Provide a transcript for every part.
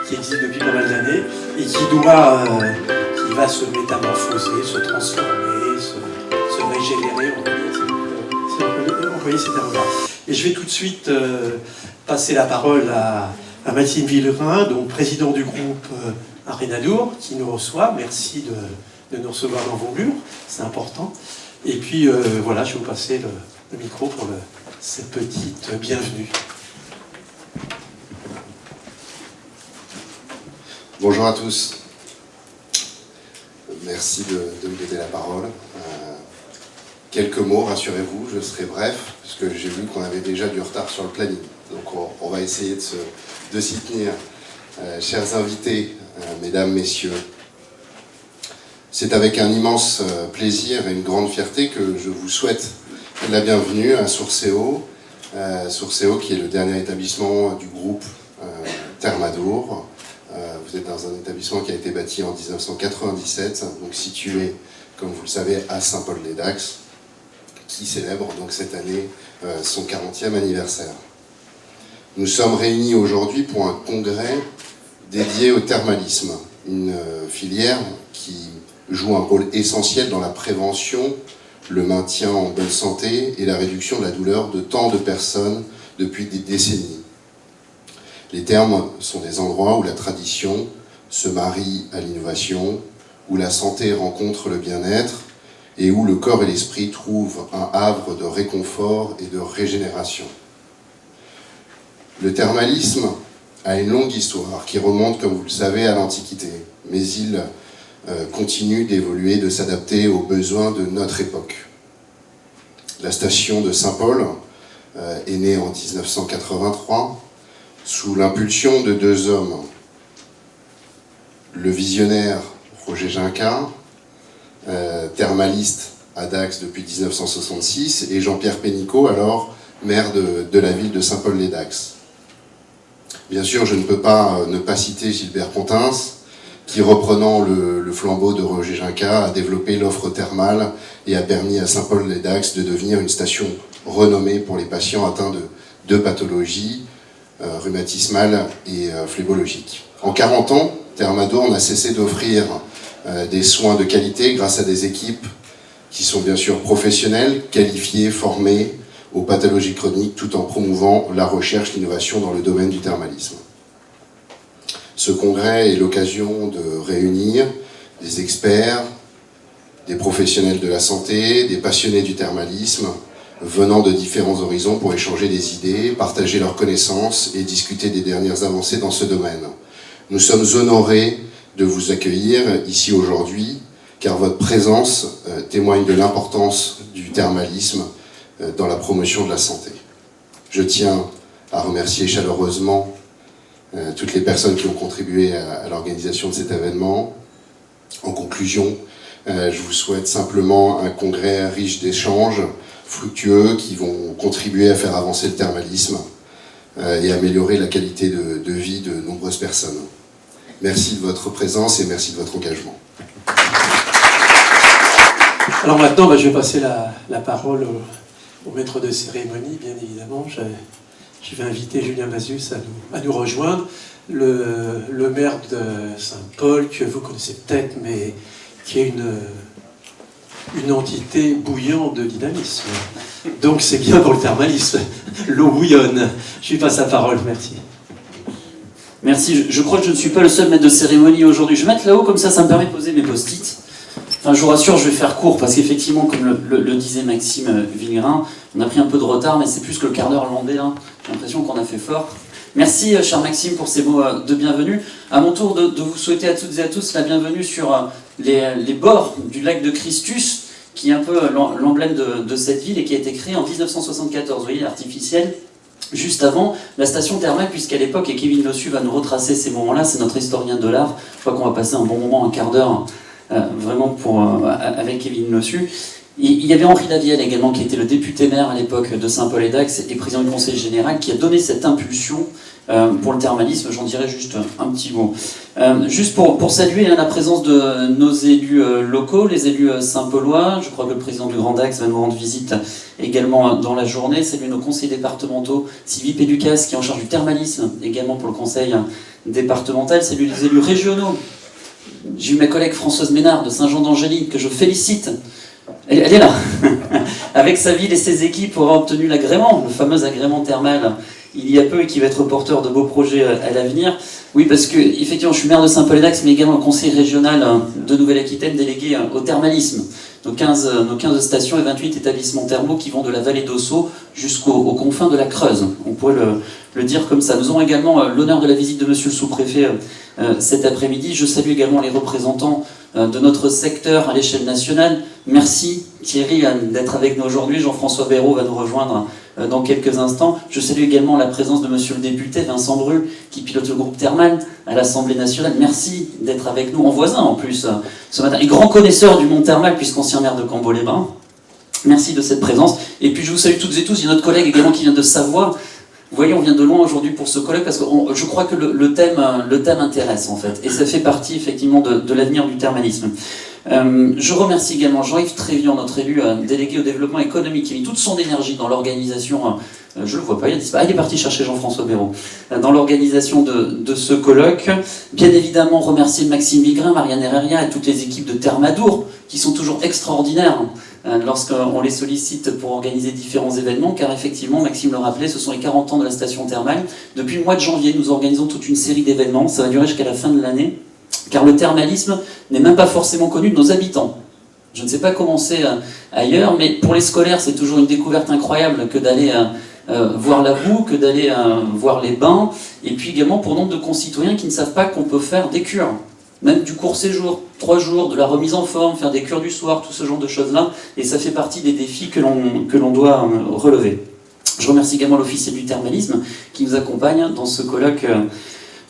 qui existe depuis pas mal d'années et qui va se métamorphoser, se transformer, se régénérer, on peut dire ces termes-là. Et je vais tout de suite passer la parole à Maxime Villerin, donc président du groupe Arenadour, qui nous reçoit. Merci de nous recevoir dans vos murs, c'est important. Et puis voilà, je vais vous passer le micro pour cette petite bienvenue. Bonjour à tous. Merci de me donner la parole. Quelques mots, rassurez-vous, je serai bref, puisque j'ai vu qu'on avait déjà du retard sur le planning. Donc on va essayer de s'y tenir. Chers invités, mesdames, messieurs, c'est avec un immense plaisir et une grande fierté que je vous souhaite la bienvenue à Sourcéo. Sourcéo qui est le dernier établissement du groupe Thermadour. Vous êtes dans un établissement qui a été bâti en 1997, donc situé, comme vous le savez, à Saint-Paul-les-Dax, qui célèbre donc cette année son 40e anniversaire. Nous sommes réunis aujourd'hui pour un congrès dédié au thermalisme, une filière qui joue un rôle essentiel dans la prévention, le maintien en bonne santé et la réduction de la douleur de tant de personnes depuis des décennies. Les thermes sont des endroits où la tradition se marie à l'innovation, où la santé rencontre le bien-être et où le corps et l'esprit trouvent un havre de réconfort et de régénération. Le thermalisme a une longue histoire qui remonte, comme vous le savez, à l'Antiquité, mais il continue d'évoluer, de s'adapter aux besoins de notre époque. La station de Saint-Paul est née en 1983 sous l'impulsion de deux hommes, le visionnaire Roger Ginca, thermaliste à Dax depuis 1966, et Jean-Pierre Pénicaud, alors maire de la ville de Saint-Paul-les-Dax. Bien sûr, je ne peux pas ne pas citer Gilbert Contens, qui, reprenant le flambeau de Roger Ginca, a développé l'offre thermale et a permis à Saint-Paul-les-Dax de devenir une station renommée pour les patients atteints de deux pathologies, rhumatismales et phlébologiques. En 40 ans, Thermadour n'a cessé d'offrir des soins de qualité grâce à des équipes qui sont bien sûr professionnelles, qualifiées, formées aux pathologies chroniques, tout en promouvant la recherche, l'innovation dans le domaine du thermalisme. Ce congrès est l'occasion de réunir des experts, des professionnels de la santé, des passionnés du thermalisme, venant de différents horizons pour échanger des idées, partager leurs connaissances et discuter des dernières avancées dans ce domaine. Nous sommes honorés de vous accueillir ici aujourd'hui, car votre présence témoigne de l'importance du thermalisme dans la promotion de la santé. Je tiens à remercier chaleureusement toutes les personnes qui ont contribué à l'organisation de cet événement. En conclusion, je vous souhaite simplement un congrès riche d'échanges, fructueux, qui vont contribuer à faire avancer le thermalisme et améliorer la qualité de vie de nombreuses personnes. Merci de votre présence et merci de votre engagement. Alors maintenant, je vais passer la parole au maître de cérémonie, bien évidemment. Je vais inviter Julien Mazus à nous rejoindre, le maire de Saint-Paul, que vous connaissez peut-être, mais qui est une entité bouillante de dynamisme. Donc c'est bien pour le thermalisme. L'eau bouillonne. Je lui passe la parole, merci. Merci, je crois que je ne suis pas le seul maître de cérémonie aujourd'hui. Je vais mettre là-haut, comme ça me permet de poser mes post-it. Enfin, je vous rassure, je vais faire court, parce qu'effectivement, comme le disait Maxime Villerin, on a pris un peu de retard, mais c'est plus que le quart d'heure landais, là. J'ai l'impression qu'on a fait fort. Merci, cher Maxime, pour ces mots de bienvenue. À mon tour de vous souhaiter à toutes et à tous la bienvenue sur les bords du lac de Christus, qui est un peu l'emblème de cette ville et qui a été créé en 1974. Vous voyez, artificiel. Juste avant la station thermale, puisqu'à l'époque, et Kevin Lossu va nous retracer ces moments-là, c'est notre historien de l'art. Je crois qu'on va passer un bon moment, un quart d'heure, vraiment avec Kevin Lossu. Il y avait Henri Lavielle également, qui était le député maire à l'époque de Saint-Paul-et-Dax et président du conseil général, qui a donné cette impulsion pour le thermalisme. J'en dirais juste un petit mot. Juste pour saluer la présence de nos élus locaux, les élus saint-paulois. Je crois que le président du Grand Dax va nous rendre visite également dans la journée. Saluer nos conseillers départementaux, Sylvie Péducas, qui est en charge du thermalisme, également pour le conseil départemental. Saluer les élus régionaux. J'ai eu ma collègue Françoise Ménard de Saint-Jean-d'Angély, que je félicite. Elle est là, avec sa ville et ses équipes pour avoir obtenu l'agrément, le fameux agrément thermal, il y a peu, et qui va être porteur de beaux projets à l'avenir. Oui, parce que effectivement, je suis maire de Saint-Paul-et-Dax, mais également conseiller régional de Nouvelle-Aquitaine délégué au thermalisme. Nos 15 stations et 28 établissements thermaux qui vont de la vallée d'Ossau jusqu'aux confins de la Creuse. On pourrait le dire comme ça. Nous aurons également l'honneur de la visite de monsieur le sous-préfet cet après-midi. Je salue également les représentants de notre secteur à l'échelle nationale. Merci Thierry d'être avec nous aujourd'hui. Jean-François Béraud va nous rejoindre dans quelques instants. Je salue également la présence de monsieur le député Vincent Brul, qui pilote le groupe thermal à l'Assemblée nationale. Merci d'être avec nous, en voisin en plus, ce matin. Et grand connaisseur du monde thermal, puisqu'ancien maire de Cambo-les-Bains. Merci de cette présence. Et puis je vous salue toutes et tous. Il y a notre collègue également qui vient de Savoie. Vous voyez, on vient de loin aujourd'hui pour ce colloque parce que je crois que le thème intéresse en fait. Et ça fait partie effectivement de l'avenir du thermalisme. Je remercie également Jean-Yves Trévian, notre élu délégué au développement économique, qui a mis toute son énergie dans l'organisation, je ne le vois pas, il est parti chercher Jean-François Béraud, dans l'organisation de ce colloque. Bien évidemment, remercier Maxime Vigrin, Marianne Herreria et toutes les équipes de Thermadour, qui sont toujours extraordinaires lorsqu'on les sollicite pour organiser différents événements, car effectivement, Maxime le rappelait, ce sont les 40 ans de la station thermale. Depuis le mois de janvier, nous organisons toute une série d'événements, ça va durer jusqu'à la fin de l'année, car le thermalisme n'est même pas forcément connu de nos habitants. Je ne sais pas comment c'est ailleurs, mais pour les scolaires, c'est toujours une découverte incroyable que d'aller voir la boue, que d'aller voir les bains, et puis également pour nombre de concitoyens qui ne savent pas qu'on peut faire des cures, même du court séjour, 3 jours, de la remise en forme, faire des cures du soir, tout ce genre de choses-là, et ça fait partie des défis que l'on doit relever. Je remercie également l'officier du thermalisme qui nous accompagne dans ce colloque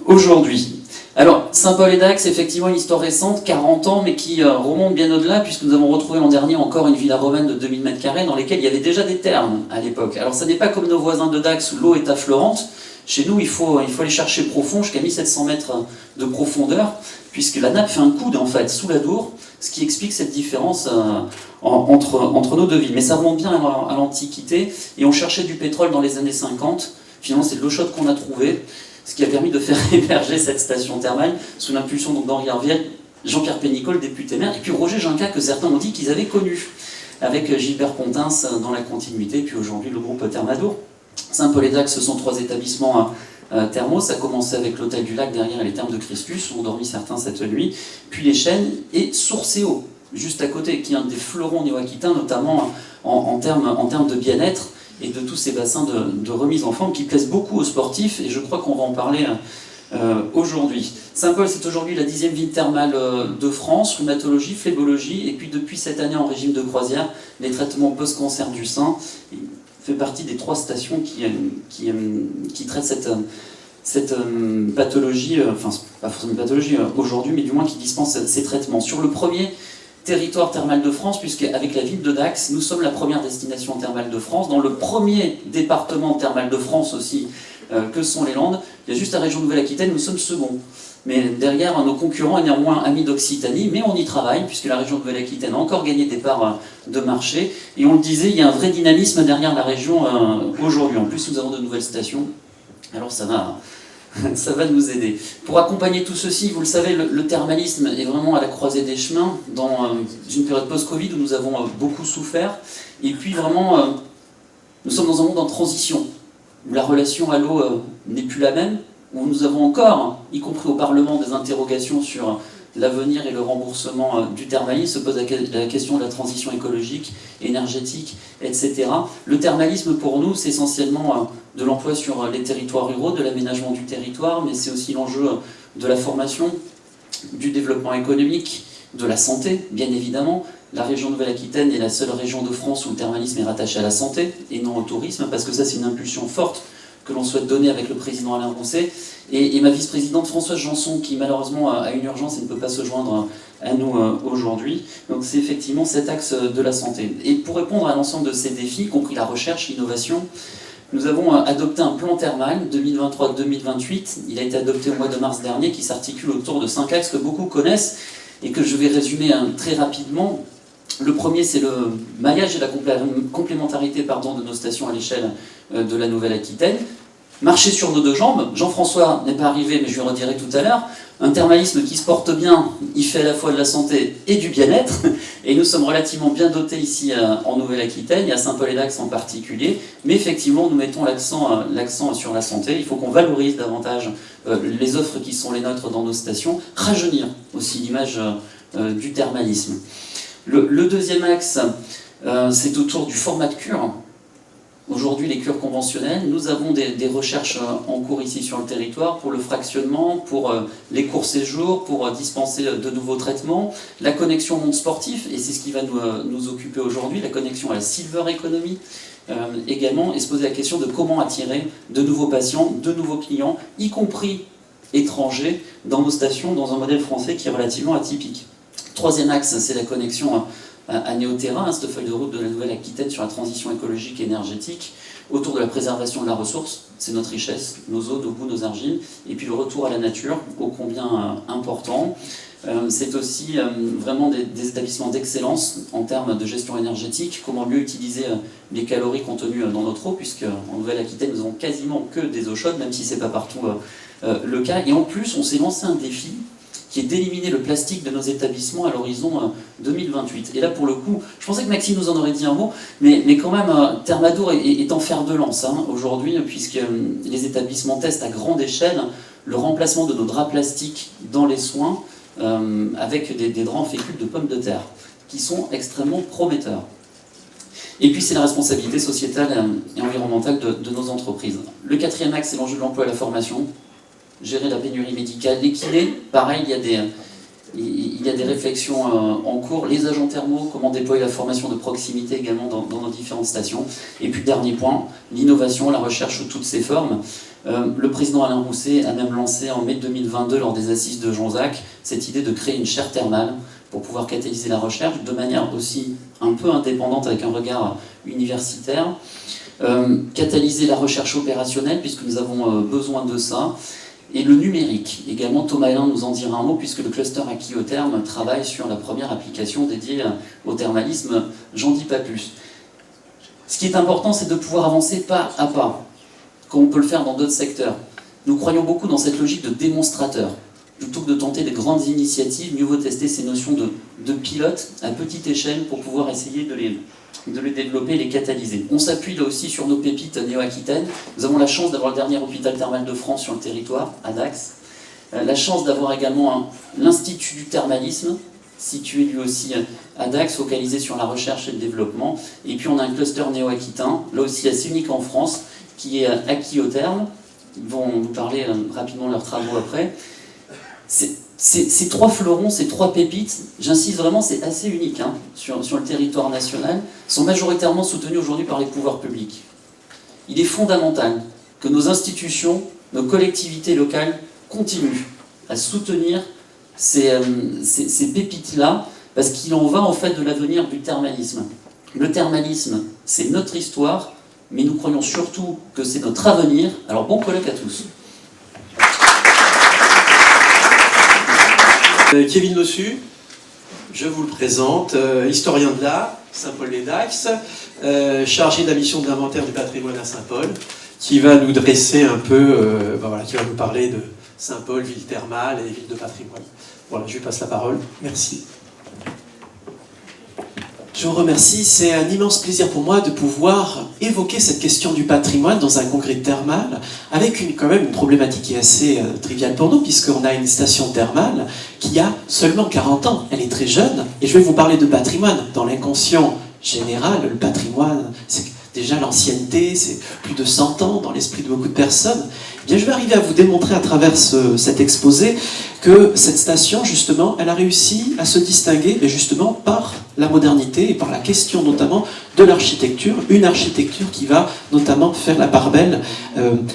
aujourd'hui. Alors, Saint-Paul-et-Dax, effectivement une histoire récente, 40 ans, mais qui remonte bien au-delà, puisque nous avons retrouvé l'an dernier encore une villa romaine de 2000 m² dans lesquelles il y avait déjà des thermes à l'époque. Alors, ça n'est pas comme nos voisins de Dax où l'eau est affleurante. Chez nous, il faut aller chercher profond, jusqu'à 1700 mètres de profondeur, puisque la nappe fait un coude, en fait, sous la Dour, ce qui explique cette différence entre nos deux villes. Mais ça remonte bien à l'Antiquité, et on cherchait du pétrole dans les années 50. Finalement, c'est de l'eau chaude qu'on a trouvée, ce qui a permis de faire héberger cette station thermale sous l'impulsion d'Henri Arviel, Jean-Pierre Pénicaud, le député maire, et puis Roger Ginca, que certains ont dit qu'ils avaient connu, avec Gilbert Pontins dans la continuité, puis aujourd'hui le groupe Thermadour. Saint-Paul-et-Dax, ce sont 3 établissements thermaux. Ça a commencé avec l'hôtel du Lac derrière et les thermes de Christus, où ont dormi certains cette nuit, puis les Chênes et Sourcéo, juste à côté, qui est un des fleurons néo-aquitains, notamment en termes de bien-être, et de tous ces bassins de remise en forme qui plaisent beaucoup aux sportifs, et je crois qu'on va en parler aujourd'hui. Saint-Paul, c'est aujourd'hui la 10e ville thermale de France, rhumatologie, phlébologie, et puis depuis cette année en régime de croisière, les traitements post-cancer du sein. Il fait partie des 3 stations qui traitent cette pathologie, enfin pas forcément une pathologie aujourd'hui, mais du moins qui dispensent ces traitements. Sur le premier territoire thermal de France, puisqu'avec la ville de Dax, nous sommes la première destination thermale de France, dans le premier département thermal de France aussi, que sont les Landes. Il y a juste la région de Nouvelle-Aquitaine, nous sommes second. Mais derrière, nos concurrents est néanmoins amis d'Occitanie, mais on y travaille, puisque la région de Nouvelle-Aquitaine a encore gagné des parts de marché. Et on le disait, il y a un vrai dynamisme derrière la région aujourd'hui. En plus, nous avons de nouvelles stations, alors ça va nous aider. Pour accompagner tout ceci, vous le savez, le thermalisme est vraiment à la croisée des chemins, dans une période post-Covid où nous avons beaucoup souffert. Et puis vraiment, nous sommes dans un monde en transition, où la relation à l'eau n'est plus la même, où nous avons encore, y compris au Parlement, des interrogations sur l'avenir et le remboursement du thermalisme, se pose la question de la transition écologique, énergétique, etc. Le thermalisme, pour nous, c'est essentiellement de l'emploi sur les territoires ruraux, de l'aménagement du territoire, mais c'est aussi l'enjeu de la formation, du développement économique, de la santé, bien évidemment. La région Nouvelle-Aquitaine est la seule région de France où le thermalisme est rattaché à la santé et non au tourisme, parce que ça, c'est une impulsion forte que l'on souhaite donner avec le président Alain Rousset, et ma vice-présidente Françoise Janson, qui malheureusement a une urgence et ne peut pas se joindre à nous aujourd'hui. Donc c'est effectivement cet axe de la santé. Et pour répondre à l'ensemble de ces défis, y compris la recherche, l'innovation, nous avons adopté un plan thermal 2023-2028. Il a été adopté au mois de mars dernier, qui s'articule autour de 5 axes que beaucoup connaissent et que je vais résumer très rapidement. Le premier, c'est le maillage et la complémentarité de nos stations à l'échelle de la Nouvelle-Aquitaine. Marcher sur nos deux jambes. Jean-François n'est pas arrivé, mais je lui redirai tout à l'heure. Un thermalisme qui se porte bien, il fait à la fois de la santé et du bien-être. Et nous sommes relativement bien dotés ici en Nouvelle-Aquitaine, et à Saint-Paul-et-Dax en particulier. Mais effectivement, nous mettons l'accent sur la santé. Il faut qu'on valorise davantage les offres qui sont les nôtres dans nos stations. Rajeunir aussi l'image du thermalisme. Le deuxième axe, c'est autour du format de cure. Aujourd'hui, les cures conventionnelles, nous avons des recherches en cours ici sur le territoire pour le fractionnement, pour les courts séjours, pour dispenser de nouveaux traitements, la connexion monde sportif, et c'est ce qui va nous occuper aujourd'hui, la connexion à la silver economy également, et se poser la question de comment attirer de nouveaux patients, de nouveaux clients, y compris étrangers, dans nos stations, dans un modèle français qui est relativement atypique. Troisième axe, c'est la connexion à Néoterra, cette feuille de route de la Nouvelle-Aquitaine sur la transition écologique et énergétique, autour de la préservation de la ressource, c'est notre richesse, nos eaux, nos boues, nos argiles, et puis le retour à la nature, ô combien important. C'est aussi vraiment des établissements d'excellence en termes de gestion énergétique, comment mieux utiliser les calories contenues dans notre eau, puisque en Nouvelle-Aquitaine, nous n'avons quasiment que des eaux chaudes, même si ce n'est pas partout le cas. Et en plus, on s'est lancé un défi qui est d'éliminer le plastique de nos établissements à l'horizon 2028. Et là, pour le coup, je pensais que Maxime nous en aurait dit un mot, mais quand même, Thermador est en fer de lance aujourd'hui, puisque les établissements testent à grande échelle le remplacement de nos draps plastiques dans les soins avec des draps en fécule de pommes de terre, qui sont extrêmement prometteurs. Et puis, c'est la responsabilité sociétale et environnementale de nos entreprises. Le quatrième axe, c'est l'enjeu de l'emploi et la formation. Gérer la pénurie médicale, les kinés, pareil, il y a des réflexions en cours, les agents thermaux, comment déployer la formation de proximité également dans nos différentes stations. Et puis dernier point, l'innovation, la recherche sous toutes ses formes. Le président Alain Rousset a même lancé en mai 2022, lors des assises de Jonzac, cette idée de créer une chaire thermale pour pouvoir catalyser la recherche de manière aussi un peu indépendante avec un regard universitaire. Catalyser la recherche opérationnelle, puisque nous avons besoin de ça. Et le numérique, également Thomas Hélin nous en dira un mot, puisque le cluster Aqui-Therme travaille sur la première application dédiée au thermalisme, j'en dis pas plus. Ce qui est important, c'est de pouvoir avancer pas à pas, comme on peut le faire dans d'autres secteurs. Nous croyons beaucoup dans cette logique de démonstrateur. Plutôt que de tenter des grandes initiatives, mieux vaut tester ces notions de pilote à petite échelle pour pouvoir essayer de les développer et les catalyser. On s'appuie là aussi sur nos pépites néo-aquitaines. Nous avons la chance d'avoir le dernier hôpital thermal de France sur le territoire, à Dax. La chance d'avoir également l'Institut du thermalisme, situé lui aussi à Dax, focalisé sur la recherche et le développement. Et puis on a un cluster néo-aquitain, là aussi assez unique en France, qui est Aqui-Therme. Ils vont nous parler rapidement de leurs travaux après. Ces trois fleurons, ces trois pépites, j'insiste vraiment, c'est assez unique sur le territoire national, sont majoritairement soutenus aujourd'hui par les pouvoirs publics. Il est fondamental que nos institutions, nos collectivités locales continuent à soutenir ces pépites-là, parce qu'il en va en fait de l'avenir du thermalisme. Le thermalisme, c'est notre histoire, mais nous croyons surtout que c'est notre avenir. Alors bon colloque à tous. Kevin Lossu, je vous le présente, historien de l'art, Saint-Paul-les-Dax, chargé de la mission de l'inventaire du patrimoine à Saint-Paul, qui va nous dresser un peu, qui va nous parler de Saint-Paul, ville thermale et ville de patrimoine. Voilà, je lui passe la parole. Merci. Je vous remercie, c'est un immense plaisir pour moi de pouvoir évoquer cette question du patrimoine dans un congrès thermal, avec quand même une problématique qui est assez triviale pour nous, puisqu'on a une station thermale qui a seulement 40 ans, elle est très jeune, et je vais vous parler de patrimoine. Dans l'inconscient général, le patrimoine, c'est déjà l'ancienneté, c'est plus de 100 ans dans l'esprit de beaucoup de personnes, Eh bien, je vais arriver à vous démontrer à travers cet exposé que cette station, justement, elle a réussi à se distinguer, mais justement par la modernité et par la question notamment de l'architecture, une architecture qui va notamment faire la part belle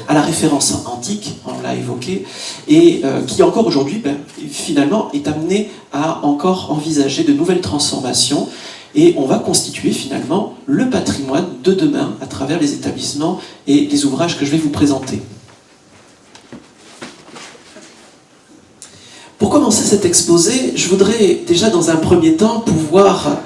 à la référence antique, on l'a évoqué, et qui encore aujourd'hui, finalement, est amenée à encore envisager de nouvelles transformations. Et on va constituer finalement le patrimoine de demain à travers les établissements et les ouvrages que je vais vous présenter. Pour commencer cet exposé, je voudrais déjà dans un premier temps pouvoir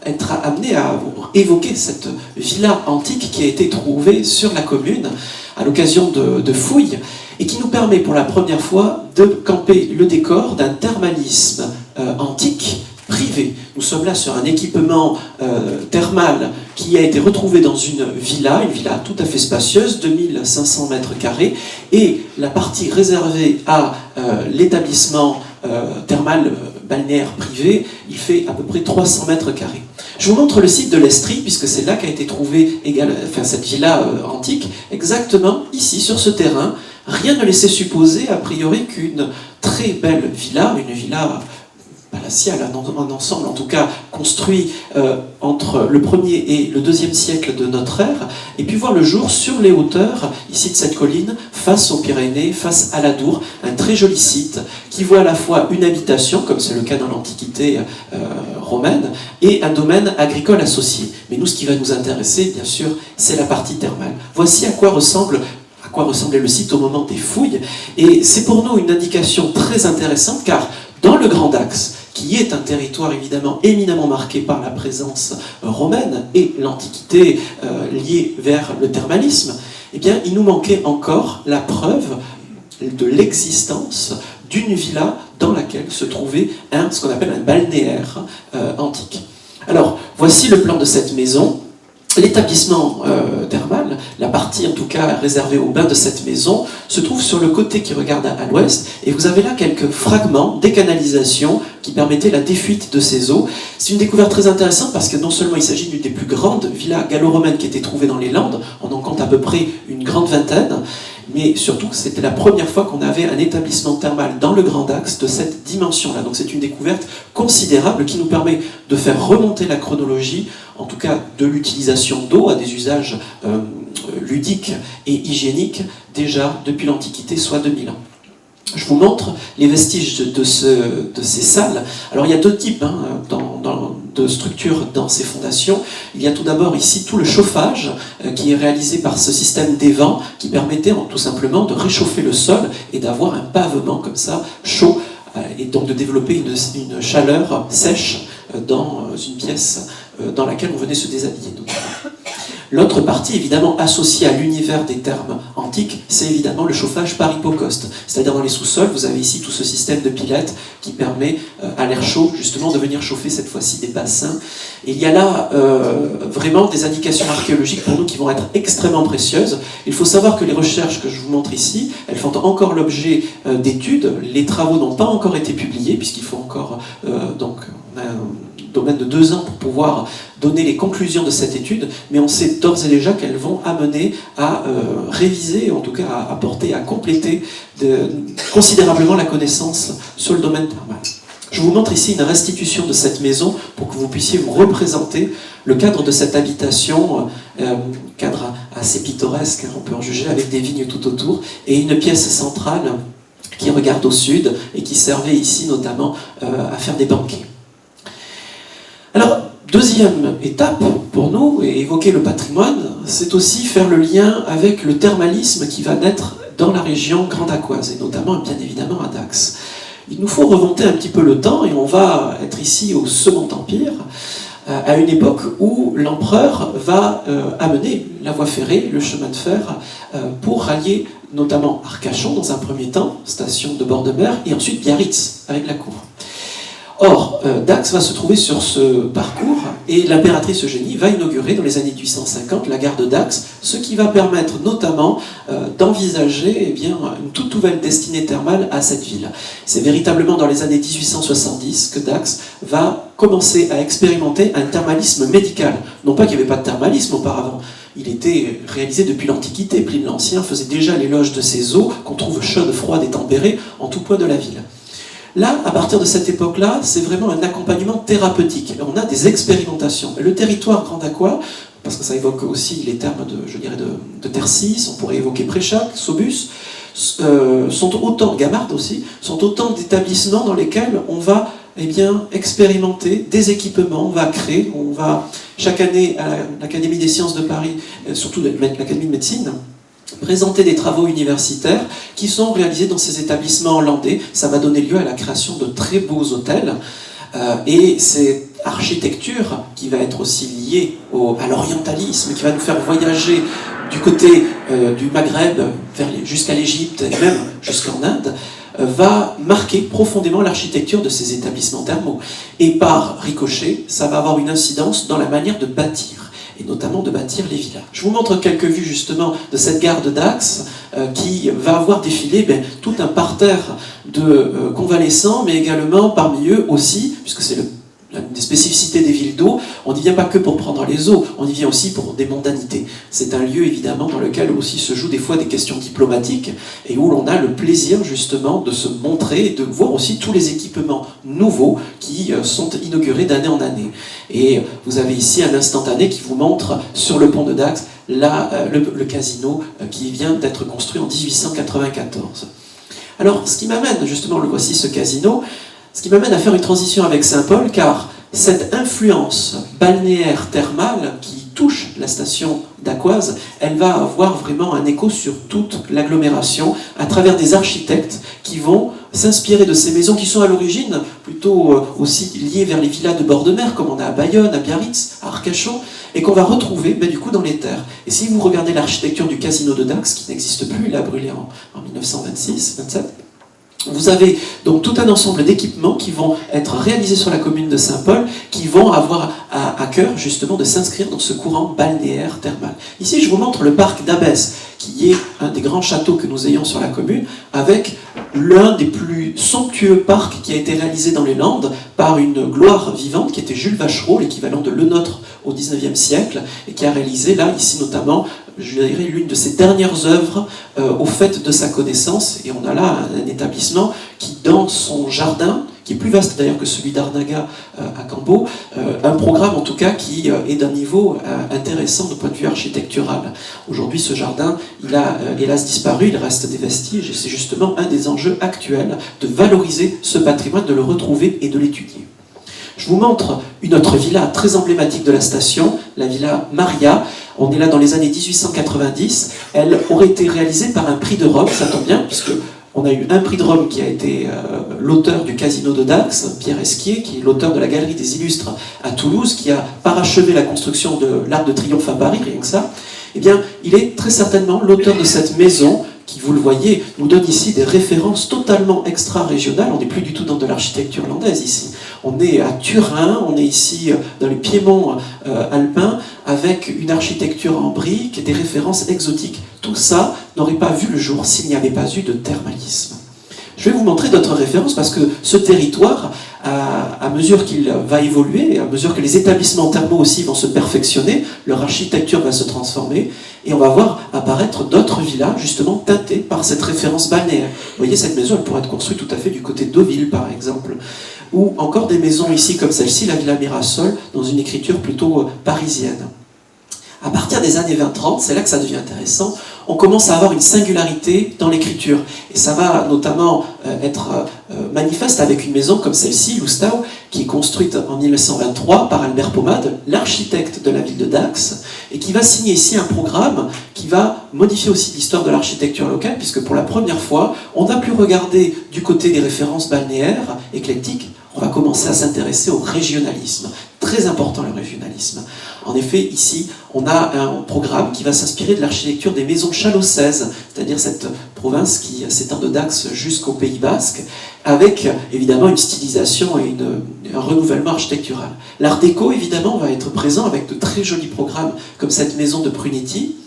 être amené à évoquer cette villa antique qui a été trouvée sur la commune à l'occasion de fouilles et qui nous permet pour la première fois de camper le décor d'un thermalisme antique privé. Nous sommes là sur un équipement thermal qui a été retrouvé dans une villa tout à fait spacieuse, 2500 mètres carrés, et la partie réservée à l'établissement thermal balnéaire privé, il fait à peu près 300 mètres carrés. Je vous montre le site de l'Estrie, puisque c'est là qu'a été trouvée cette villa antique, exactement ici, sur ce terrain. Rien ne laissait supposer, a priori, qu'une très belle villa, une villa palatiale, un ensemble en tout cas construit entre le 1er et le 2e siècle de notre ère, et puis voir le jour sur les hauteurs, ici de cette colline, face aux Pyrénées, face à l'Adour, un très joli site qui voit à la fois une habitation, comme c'est le cas dans l'Antiquité romaine, et un domaine agricole associé. Mais nous, ce qui va nous intéresser, bien sûr, c'est la partie thermale. Voici à quoi ressemblait le site au moment des fouilles, et c'est pour nous une indication très intéressante, car dans le Grand Dax, qui est un territoire évidemment éminemment marqué par la présence romaine et l'Antiquité liée vers le thermalisme, eh bien, il nous manquait encore la preuve de l'existence d'une villa dans laquelle se trouvait ce qu'on appelle un balnéaire antique. Alors, voici le plan de cette maison. L'établissement thermal, la partie en tout cas réservée aux bains de cette maison, se trouve sur le côté qui regarde à l'ouest, et vous avez là quelques fragments des canalisations qui permettaient la défuite de ces eaux. C'est une découverte très intéressante parce que non seulement il s'agit d'une des plus grandes villas gallo-romaines qui étaient trouvées dans les Landes, on en compte à peu près une grande vingtaine, mais surtout c'était la première fois qu'on avait un établissement thermal dans le Grand Dax de cette dimension-là. Donc c'est une découverte considérable qui nous permet de faire remonter la chronologie, en tout cas de l'utilisation d'eau à des usages ludiques et hygiéniques déjà depuis l'Antiquité, soit 2000 ans. Je vous montre les vestiges de ces salles. Alors il y a deux types de structures dans ces fondations. Il y a tout d'abord ici tout le chauffage qui est réalisé par ce système d'évent qui permettait tout simplement de réchauffer le sol et d'avoir un pavement comme ça chaud et donc de développer une chaleur sèche dans une pièce dans laquelle on venait se déshabiller notamment. L'autre partie, évidemment, associée à l'univers des thermes antiques, c'est évidemment le chauffage par hypocaustes. C'est-à-dire dans les sous-sols, vous avez ici tout ce système de pilettes qui permet à l'air chaud, justement, de venir chauffer cette fois-ci des bassins. Et il y a là vraiment des indications archéologiques pour nous qui vont être extrêmement précieuses. Il faut savoir que les recherches que je vous montre ici, elles font encore l'objet d'études. Les travaux n'ont pas encore été publiés, puisqu'il faut encore... on a un domaine de 2 ans pour pouvoir donner les conclusions de cette étude, mais on sait d'ores et déjà qu'elles vont amener à réviser, en tout cas à apporter, à compléter considérablement la connaissance sur le domaine thermal. Je vous montre ici une restitution de cette maison pour que vous puissiez vous représenter le cadre de cette habitation, cadre assez pittoresque, on peut en juger, avec des vignes tout autour, et une pièce centrale qui regarde au sud et qui servait ici notamment à faire des banquets. Alors, deuxième étape pour nous, et évoquer le patrimoine, c'est aussi faire le lien avec le thermalisme qui va naître dans la région grandacoise, et notamment, bien évidemment, à Dax. Il nous faut remonter un petit peu le temps, et on va être ici au Second Empire, à une époque où l'empereur va amener la voie ferrée, le chemin de fer, pour rallier notamment Arcachon dans un premier temps, station de bord de mer, et ensuite Biarritz avec la cour. Or, Dax va se trouver sur ce parcours et l'impératrice Eugénie va inaugurer dans les années 1850 la gare de Dax, ce qui va permettre notamment d'envisager une toute nouvelle destinée thermale à cette ville. C'est véritablement dans les années 1870 que Dax va commencer à expérimenter un thermalisme médical. Non pas qu'il n'y avait pas de thermalisme auparavant, il était réalisé depuis l'Antiquité. Pline l'Ancien faisait déjà l'éloge de ces eaux qu'on trouve chaudes, froides et tempérées en tout point de la ville. Là, à partir de cette époque-là, c'est vraiment un accompagnement thérapeutique. On a des expérimentations. Le territoire Grand Aqua, parce que ça évoque aussi les termes de Tercis, on pourrait évoquer Préchac, Saubus, sont autant, Gamard aussi, sont autant d'établissements dans lesquels on va expérimenter des équipements, on va créer, on va chaque année à l'Académie des sciences de Paris, surtout l'Académie de médecine, présenter des travaux universitaires qui sont réalisés dans ces établissements hollandais. Ça va donner lieu à la création de très beaux hôtels. Et cette architecture qui va être aussi liée à l'orientalisme, qui va nous faire voyager du côté du Maghreb jusqu'à l'Égypte et même jusqu'en Inde, va marquer profondément l'architecture de ces établissements thermaux. Et par ricochet, ça va avoir une incidence dans la manière de bâtir, et notamment de bâtir les villas. Je vous montre quelques vues justement de cette gare de Dax qui va avoir défilé tout un parterre de convalescents, mais également parmi eux aussi, puisque c'est une des spécificités des villes d'eau, on n'y vient pas que pour prendre les eaux, on y vient aussi pour des mondanités. C'est un lieu évidemment dans lequel aussi se jouent des fois des questions diplomatiques et où l'on a le plaisir justement de se montrer et de voir aussi tous les équipements nouveaux qui sont inaugurés d'année en année. Et vous avez ici un instantané qui vous montre sur le pont de Dax le casino qui vient d'être construit en 1894. Alors ce qui m'amène justement, le voici ce casino, ce qui m'amène à faire une transition avec Saint-Paul, car cette influence balnéaire thermale qui touche la station d'Aquoise, elle va avoir vraiment un écho sur toute l'agglomération à travers des architectes qui vont s'inspirer de ces maisons qui sont à l'origine plutôt aussi liées vers les villas de bord de mer, comme on a à Bayonne, à Biarritz, à Arcachon, et qu'on va retrouver du coup dans les terres. Et si vous regardez l'architecture du casino de Dax, qui n'existe plus, il a brûlé en 1926-27, vous avez donc tout un ensemble d'équipements qui vont être réalisés sur la commune de Saint-Paul, qui vont avoir à cœur justement de s'inscrire dans ce courant balnéaire thermal. Ici, je vous montre le parc d'Abbesse, qui est un des grands châteaux que nous ayons sur la commune, avec l'un des plus somptueux parcs qui a été réalisé dans les Landes par une gloire vivante qui était Jules Vachereau, l'équivalent de Le Nôtre au XIXe siècle, et qui a réalisé là, ici notamment, je dirais, l'une de ses dernières œuvres au fait de sa connaissance. Et on a là un établissement qui, dans son jardin, qui est plus vaste d'ailleurs que celui d'Arnaga à Cambo, un programme en tout cas qui est d'un niveau intéressant de point de vue architectural. Aujourd'hui, ce jardin, il a hélas disparu, il reste des vestiges, et c'est justement un des enjeux actuels de valoriser ce patrimoine, de le retrouver et de l'étudier. Je vous montre une autre villa très emblématique de la station, la villa Maria. On est là dans les années 1890. Elle aurait été réalisée par un prix de Rome, ça tombe bien, puisque on a eu un prix de Rome qui a été l'auteur du Casino de Dax, Pierre Esquier, qui est l'auteur de la Galerie des Illustres à Toulouse, qui a parachevé la construction de l'Arc de Triomphe à Paris, rien que ça. Eh bien, il est très certainement l'auteur de cette maison qui, vous le voyez, nous donne ici des références totalement extra-régionales. On n'est plus du tout dans de l'architecture hollandaise ici. On est à Turin, on est ici dans les piémonts alpins, avec une architecture en briques et des références exotiques. Tout ça n'aurait pas vu le jour s'il n'y avait pas eu de thermalisme. Je vais vous montrer d'autres références parce que ce territoire, à mesure qu'il va évoluer, à mesure que les établissements thermaux aussi vont se perfectionner, leur architecture va se transformer et on va voir apparaître d'autres villas justement teintées par cette référence balnéaire. Vous voyez, cette maison, elle pourrait être construite tout à fait du côté de Deauville par exemple, ou encore des maisons ici comme celle-ci, la Villa Mirasol, dans une écriture plutôt parisienne. À partir des années 20-30, c'est là que ça devient intéressant, on commence à avoir une singularité dans l'écriture. Et ça va notamment être manifeste avec une maison comme celle-ci, Lustau, qui est construite en 1923 par Albert Pomade, l'architecte de la ville de Dax, et qui va signer ici un programme qui va modifier aussi l'histoire de l'architecture locale, puisque pour la première fois, on n'a plus regardé du côté des références balnéaires, éclectiques, on va commencer à s'intéresser au régionalisme. très important le régionalisme. En effet, ici, on a un programme qui va s'inspirer de l'architecture des maisons chalossaises, c'est-à-dire cette province qui s'étend de Dax jusqu'au Pays Basque, avec évidemment une stylisation et un renouvellement architectural. L'art déco, évidemment, va être présent avec de très jolis programmes comme cette maison de Prunetti,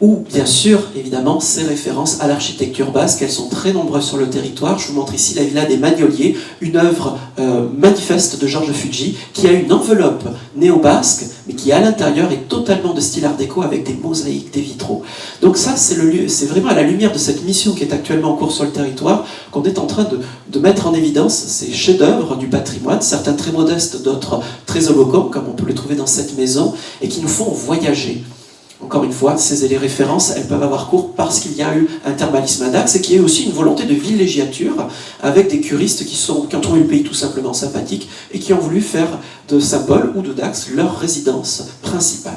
ou bien sûr, évidemment, ces références à l'architecture basque, elles sont très nombreuses sur le territoire. Je vous montre ici la Villa des Magnoliers, une œuvre manifeste de Georges Fuji, qui a une enveloppe néo-basque, mais qui à l'intérieur est totalement de style art déco avec des mosaïques, des vitraux. Donc ça, c'est vraiment à la lumière de cette mission qui est actuellement en cours sur le territoire qu'on est en train de mettre en évidence ces chefs-d'œuvre du patrimoine, certains très modestes, d'autres très éloquents, comme on peut le trouver dans cette maison, et qui nous font voyager. Encore une fois, les références, elles peuvent avoir cours parce qu'il y a eu un thermalisme à Dax et qu'il y a eu aussi une volonté de villégiature avec des curistes qui ont trouvé le pays tout simplement sympathique et qui ont voulu faire de Saint-Paul ou de Dax leur résidence principale.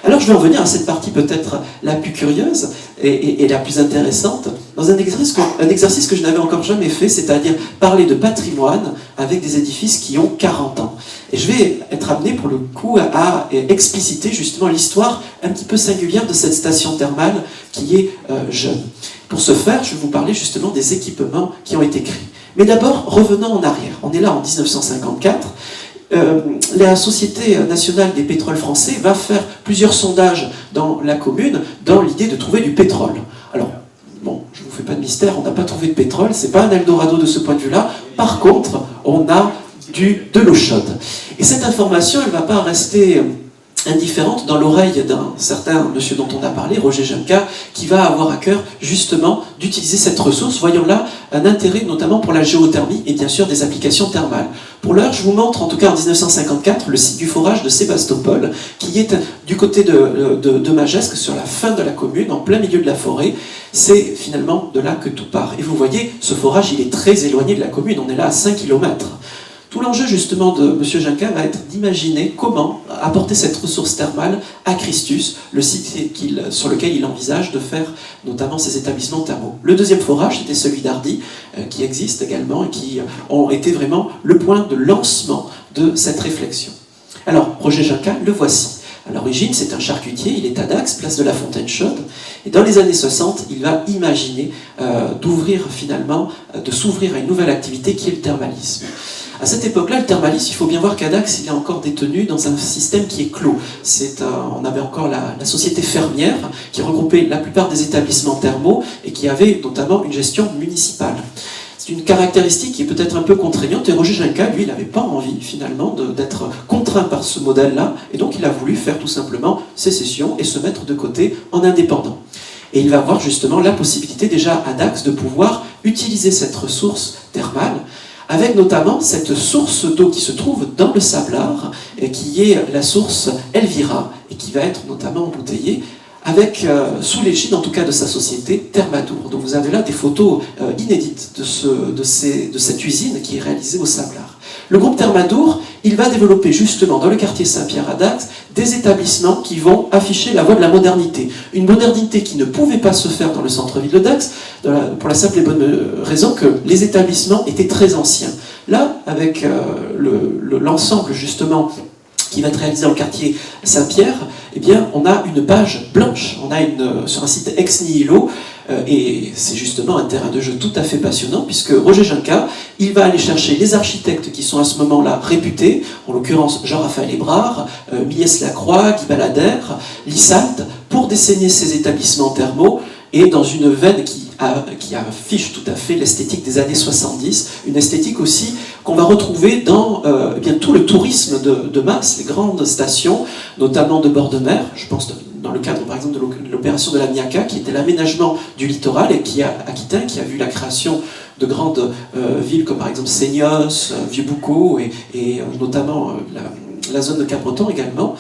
Alors je vais en venir à cette partie peut-être la plus curieuse et la plus intéressante, dans un exercice que je n'avais encore jamais fait, c'est-à-dire parler de patrimoine avec des édifices qui ont 40 ans. Et je vais être amené pour le coup à expliciter justement l'histoire un petit peu singulière de cette station thermale qui est jeune. Pour ce faire, je vais vous parler justement des équipements qui ont été créés. Mais d'abord, revenons en arrière. On est là en 1954. La Société nationale des pétroles français va faire plusieurs sondages dans la commune dans l'idée de trouver du pétrole. Alors, bon, je ne vous fais pas de mystère, on n'a pas trouvé de pétrole, c'est pas un Eldorado de ce point de vue-là. Par contre, on a de l'eau chaude. Et cette information, elle ne va pas rester indifférente dans l'oreille d'un certain monsieur dont on a parlé, Roger Juncker, qui va avoir à cœur justement d'utiliser cette ressource, voyons là un intérêt notamment pour la géothermie et bien sûr des applications thermales. Pour l'heure, je vous montre en tout cas en 1954 le site du forage de Sébastopol, qui est du côté de Magesque, sur la fin de la commune, en plein milieu de la forêt. C'est finalement de là que tout part. Et vous voyez, ce forage, il est très éloigné de la commune, on est là à 5 km. Tout l'enjeu justement de M. Juncker va être d'imaginer comment apporter cette ressource thermale à Christus, le site sur lequel il envisage de faire notamment ses établissements thermaux. Le deuxième forage, c'était celui d'Hardy, qui existe également et qui ont été vraiment le point de lancement de cette réflexion. Alors, Roger Juncker, le voici. À l'origine, c'est un charcutier, il est à Dax, place de la Fontaine-Chaude, et dans les années 60, il va imaginer de s'ouvrir à une nouvelle activité qui est le thermalisme. À cette époque-là, le thermalisme, il faut bien voir qu'à Dax, il est encore détenu dans un système qui est clos. On avait encore la société fermière qui regroupait la plupart des établissements thermaux et qui avait notamment une gestion municipale. C'est une caractéristique qui est peut-être un peu contraignante et Roger Juncker, lui, il n'avait pas envie finalement d'être contraint par ce modèle-là et donc il a voulu faire tout simplement sécession et se mettre de côté en indépendant. Et il va avoir justement la possibilité déjà à Dax de pouvoir utiliser cette ressource thermale avec notamment cette source d'eau qui se trouve dans le Sablard, et qui est la source Elvira, et qui va être notamment embouteillée avec, sous l'égide en tout cas de sa société, Thermadour. Donc vous avez là des photos inédites de cette usine qui est réalisée au Sablard. Le groupe Thermadour, il va développer justement dans le quartier Saint-Pierre à Dax des établissements qui vont afficher la voie de la modernité. Une modernité qui ne pouvait pas se faire dans le centre-ville de Dax, pour la simple et bonne raison que les établissements étaient très anciens. Là, avec l'ensemble justement qui va être réalisé dans le quartier Saint-Pierre, eh bien, on a une page blanche. On a sur un site ex nihilo, et c'est justement un terrain de jeu tout à fait passionnant, puisque Roger Juncker, il va aller chercher les architectes qui sont à ce moment-là réputés, en l'occurrence Jean-Raphaël Hébrard, Miliès Lacroix, Guy Balader, Lissalt, pour dessiner ces établissements thermaux, et dans une veine qui affiche tout à fait l'esthétique des années 70, une esthétique aussi qu'on va retrouver dans tout le tourisme de masse, les grandes stations, notamment de bord de mer, je pense dans le cadre par exemple de l'opération de la Miaka, qui était l'aménagement du littoral et qui a vu la création de grandes villes comme par exemple Seignos, Vieux-Boucau et notamment la zone de Cap-Breton également.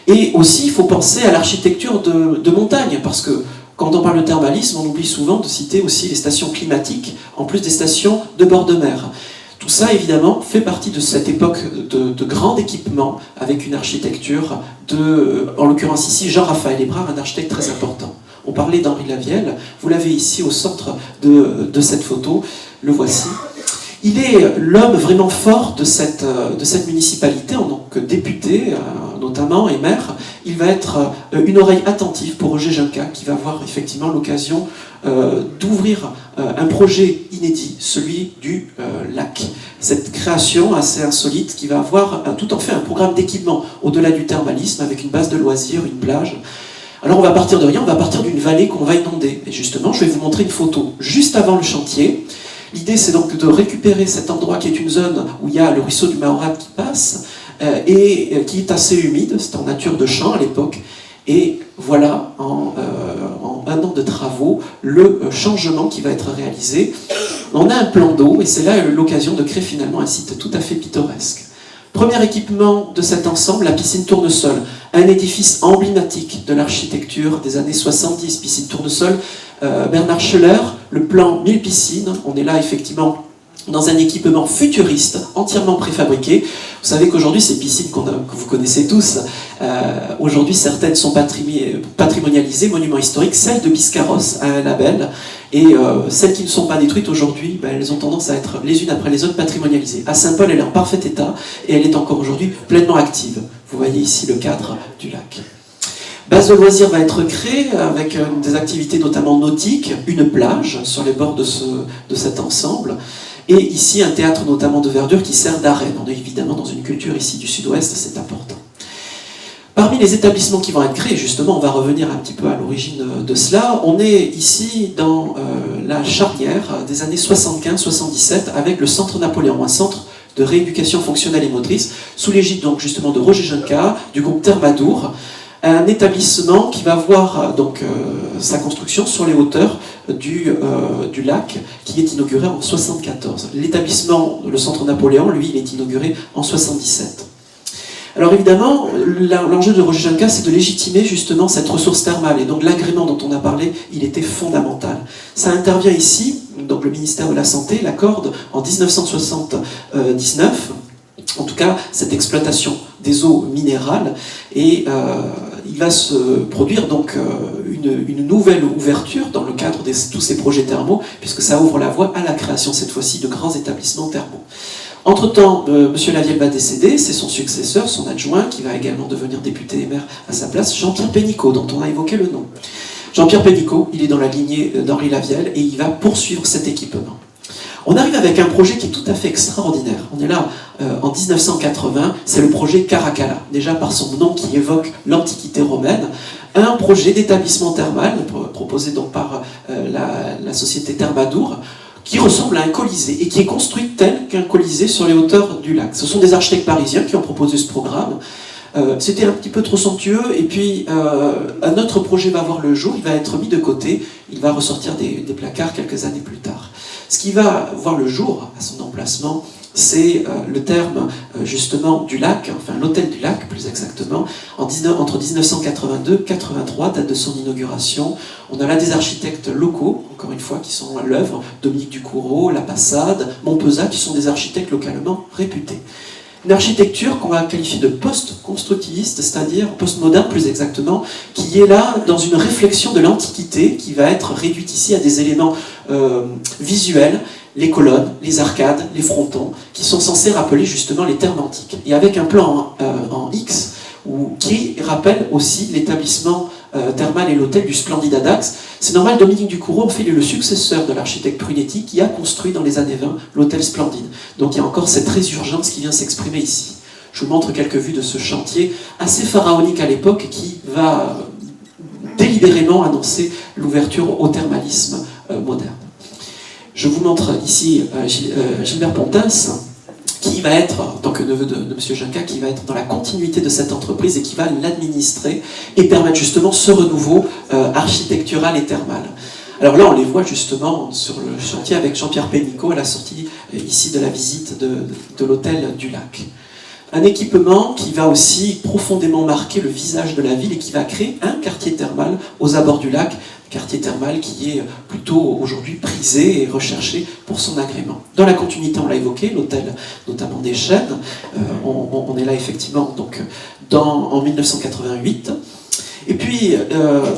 Et aussi, il faut penser à l'architecture de montagne, parce que quand on parle de thermalisme, on oublie souvent de citer aussi les stations climatiques, en plus des stations de bord de mer. Tout ça, évidemment, fait partie de cette époque de grand équipement, avec une architecture en l'occurrence ici, Jean-Raphaël Hébrard, un architecte très important. On parlait d'Henri Lavielle, vous l'avez ici au centre de cette photo, le voici. Il est l'homme vraiment fort de cette municipalité, en tant que député notamment et maire. Il va être une oreille attentive pour Roger Junca, qui va avoir effectivement l'occasion d'ouvrir un projet inédit, celui du lac. Cette création assez insolite qui va avoir tout en fait un programme d'équipement au-delà du thermalisme, avec une base de loisirs, une plage. Alors on va partir de rien, on va partir d'une vallée qu'on va inonder. Et justement, je vais vous montrer une photo juste avant le chantier. L'idée, c'est donc de récupérer cet endroit qui est une zone où il y a le ruisseau du Mahorat qui passe et qui est assez humide, c'est en nature de champ à l'époque. Et voilà, en un an de travaux, le changement qui va être réalisé. On a un plan d'eau et c'est là l'occasion de créer finalement un site tout à fait pittoresque. Premier équipement de cet ensemble, la piscine Tournesol, un édifice emblématique de l'architecture des années 70, piscine Tournesol. Bernard Scheller, le plan 1000 piscines, on est là effectivement dans un équipement futuriste, entièrement préfabriqué. Vous savez qu'aujourd'hui, ces piscines que vous connaissez tous, aujourd'hui certaines sont patrimonialisées, monuments historiques, celles de Biscarrosse a un label, et celles qui ne sont pas détruites aujourd'hui, elles ont tendance à être les unes après les autres patrimonialisées. À Saint-Paul, elle est en parfait état, et elle est encore aujourd'hui pleinement active. Vous voyez ici le cadre du lac. Base de loisirs va être créée avec des activités notamment nautiques, une plage sur les bords de cet ensemble, et ici un théâtre notamment de verdure qui sert d'arène. On est évidemment dans une culture ici du sud-ouest, c'est important. Parmi les établissements qui vont être créés, justement, on va revenir un petit peu à l'origine de cela, on est ici dans la charnière des années 75-77 avec le Centre Napoléon, un centre de rééducation fonctionnelle et motrice, sous l'égide donc justement de Roger Junca, du groupe Thermadour, un établissement qui va voir sa construction sur les hauteurs du lac, qui est inauguré en 74. L'établissement, le Centre Napoléon, lui, il est inauguré en 77. Alors évidemment, l'enjeu de Roger Junca, c'est de légitimer justement cette ressource thermale, et donc l'agrément dont on a parlé, il était fondamental. Ça intervient ici, donc le ministère de la Santé l'accorde en 1979, en tout cas cette exploitation des eaux minérales, et il va se produire donc une nouvelle ouverture dans le cadre de tous ces projets thermaux, puisque ça ouvre la voie à la création cette fois-ci de grands établissements thermaux. Entre-temps, M. Lavielle va décéder, c'est son successeur, son adjoint, qui va également devenir député et maire à sa place, Jean-Pierre Pénicaud, dont on a évoqué le nom. Jean-Pierre Pénicaud, il est dans la lignée d'Henri Lavielle, et il va poursuivre cet équipement. On arrive avec un projet qui est tout à fait extraordinaire. On est là en 1980, c'est le projet Caracalla, déjà par son nom qui évoque l'Antiquité romaine, un projet d'établissement thermal proposé donc par la société Thermadour, qui ressemble à un colisée et qui est construit tel qu'un colisée sur les hauteurs du lac. Ce sont des architectes parisiens qui ont proposé ce programme. C'était un petit peu trop somptueux, et puis un autre projet va voir le jour, il va être mis de côté, il va ressortir des placards quelques années plus tard. Ce qui va voir le jour à son emplacement, c'est le terme justement du lac, enfin l'hôtel du lac plus exactement, entre 1982 et 1983, date de son inauguration. On a là des architectes locaux, encore une fois, qui sont à l'œuvre, Dominique Ducoureau, La Passade, Montpezat, qui sont des architectes localement réputés. Une architecture qu'on va qualifier de post-constructiviste, c'est-à-dire post-moderne plus exactement, qui est là dans une réflexion de l'Antiquité, qui va être réduite ici à des éléments visuels, les colonnes, les arcades, les frontons, qui sont censés rappeler justement les termes antiques. Et avec un plan en X, qui rappelle aussi l'établissement thermal et l'hôtel du Splendide à Dax. C'est normal, Dominique Ducoureau, en fait, il est le successeur de l'architecte Prunetti qui a construit dans les années 20 l'hôtel Splendide. Donc il y a encore cette résurgence qui vient s'exprimer ici. Je vous montre quelques vues de ce chantier assez pharaonique à l'époque qui va délibérément annoncer l'ouverture au thermalisme moderne. Je vous montre ici Gilbert Pontens, qui va être, en tant que neveu de M. Junca, qui va être dans la continuité de cette entreprise et qui va l'administrer et permettre justement ce renouveau architectural et thermal. Alors là, on les voit justement sur le chantier avec Jean-Pierre Pénicaud à la sortie ici de la visite de l'hôtel du lac. Un équipement qui va aussi profondément marquer le visage de la ville et qui va créer un quartier thermal aux abords du lac, quartier thermal qui est plutôt aujourd'hui prisé et recherché pour son agrément. Dans la continuité, on l'a évoqué, l'hôtel notamment des Chênes, on est là effectivement donc en 1988. Et puis,